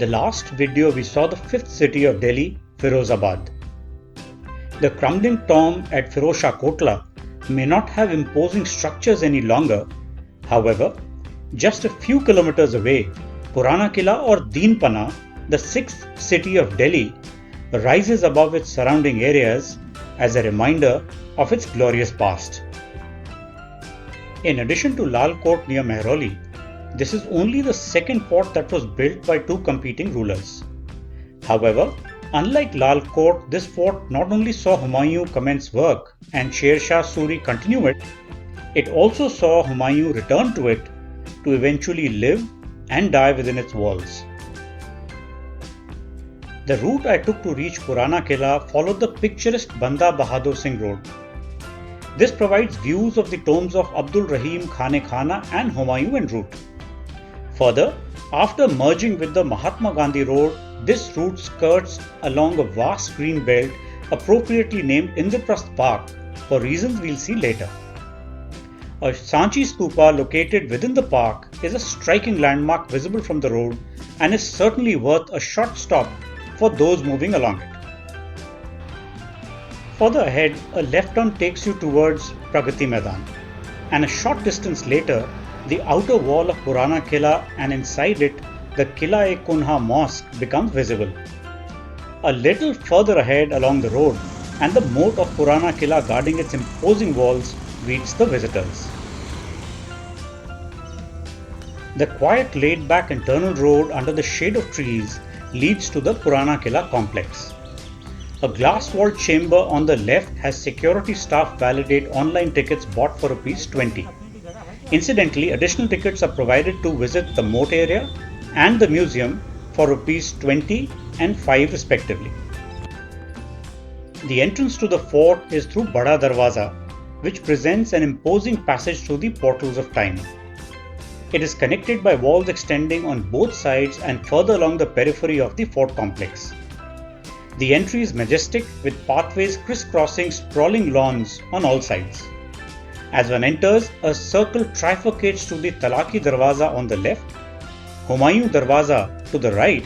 the last video, we saw the fifth city of Delhi, Firozabad. The crumbling tomb at Firozshah Kotla may not have imposing structures any longer. However, just a few kilometers away, Purana Killa or Deenpana, the sixth city of Delhi, rises above its surrounding areas as a reminder of its glorious past. In addition to Lal Kot near Mehrauli, this is only the second fort that was built by two competing rulers. However, unlike Lal Kot, this fort not only saw Humayun commence work and Sher Shah Suri continue it, it also saw Humayun return to it to eventually live and die within its walls. The route I took to reach Purana Killa followed the picturesque Banda Bahadur Singh Road. This provides views of the tombs of Abdul Rahim Khane Khana and Humayun en route. Further, after merging with the Mahatma Gandhi Road, this route skirts along a vast green belt appropriately named Indraprasth Park for reasons we'll see later. A Sanchi Stupa located within the park is a striking landmark visible from the road and is certainly worth a short stop for those moving along it. Further ahead, a left turn takes you towards Pragati Maidan, and a short distance later, the outer wall of Purana Killa and inside it, the Qila-e-Kunha Mosque becomes visible. A little further ahead along the road, and the moat of Purana Killa guarding its imposing walls greets the visitors. The quiet, laid-back internal road under the shade of trees leads to the Purana Killa complex. A glass-walled chamber on the left has security staff validate online tickets bought for ₹20. Incidentally, additional tickets are provided to visit the moat area and the museum for ₹20 and ₹5 respectively. The entrance to the fort is through Bada Darwaza, which presents an imposing passage through the portals of time. It is connected by walls extending on both sides and further along the periphery of the fort complex. The entry is majestic with pathways crisscrossing sprawling lawns on all sides. As one enters, a circle trifurcates to the Talaki Darwaza on the left, Humayun Darwaza to the right,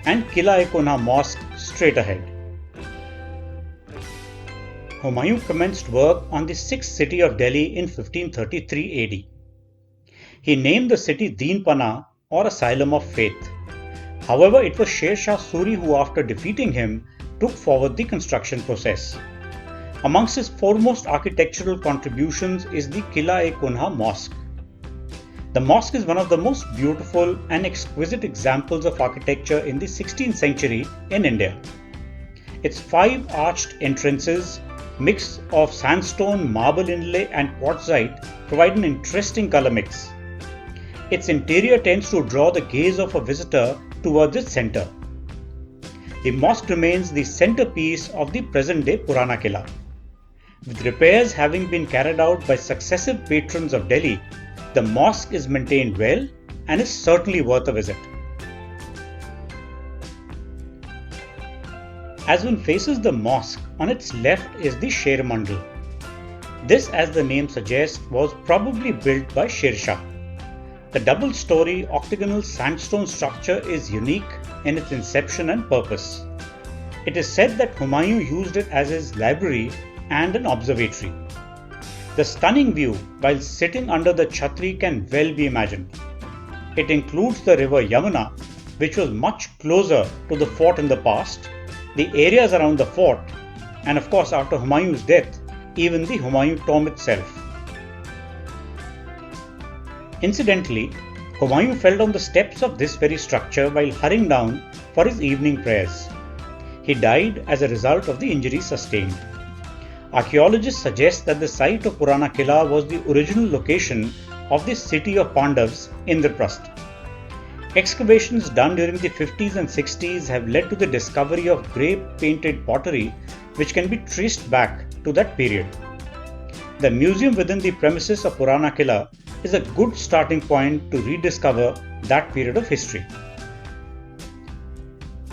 and Qila-e-Kunha Mosque straight ahead. Humayun commenced work on the sixth city of Delhi in 1533 AD. He named the city Deenpana or Asylum of Faith. However, it was Sher Shah Suri who, after defeating him, took forward the construction process. Amongst his foremost architectural contributions is the Qila-e-Kunha Mosque. The mosque is one of the most beautiful and exquisite examples of architecture in the 16th century in India. Its 5 arched entrances, mix of sandstone, marble inlay and quartzite, provide an interesting color mix. Its interior tends to draw the gaze of a visitor towards its center. The mosque remains the centerpiece of the present-day Purana Killa. With repairs having been carried out by successive patrons of Delhi, the mosque is maintained well and is certainly worth a visit. As one faces the mosque, on its left is the Sher Mandal. This, as the name suggests, was probably built by Sher Shah. The double-story octagonal sandstone structure is unique in its inception and purpose. It is said that Humayun used it as his library and an observatory. The stunning view while sitting under the chhatri can well be imagined. It includes the river Yamuna, which was much closer to the fort in the past, the areas around the fort, and of course after Humayun's death, even the Humayun tomb itself. Incidentally, Humayun fell on the steps of this very structure while hurrying down for his evening prayers. He died as a result of the injuries sustained. Archaeologists suggest that the site of Purana Killa was the original location of the city of Pandavs, Indraprasth. Excavations done during the 50s and 60s have led to the discovery of grey painted pottery which can be traced back to that period. The museum within the premises of Purana Killa is a good starting point to rediscover that period of history.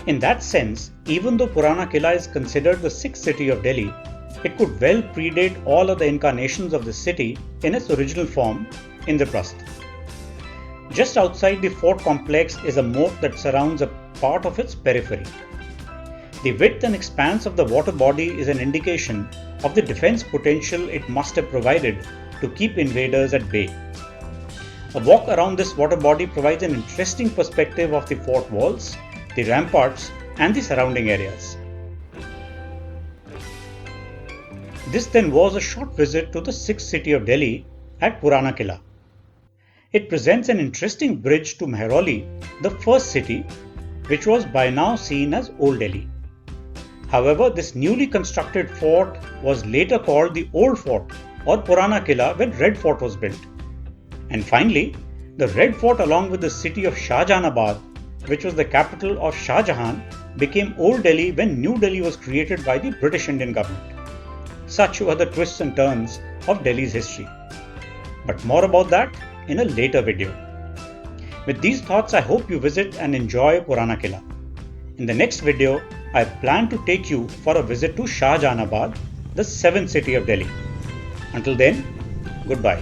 In that sense, even though Purana Killa is considered the sixth city of Delhi, it could well predate all other incarnations of the city in its original form, Indraprasth. Just outside the fort complex is a moat that surrounds a part of its periphery. The width and expanse of the water body is an indication of the defense potential it must have provided to keep invaders at bay. A walk around this water body provides an interesting perspective of the fort walls, the ramparts, and the surrounding areas. This then was a short visit to the sixth city of Delhi at Purana Killa. It presents an interesting bridge to Mehrauli, the first city, which was by now seen as Old Delhi. However, this newly constructed fort was later called the Old Fort or Purana Killa when Red Fort was built. And finally, the Red Fort along with the city of Shahjahanabad, which was the capital of Shah Jahan, became Old Delhi when New Delhi was created by the British Indian government. Such were the twists and turns of Delhi's history. But more about that in a later video. With these thoughts, I hope you visit and enjoy Purana Killa. In the next video, I plan to take you for a visit to Shahjahanabad, the seventh city of Delhi. Until then, goodbye.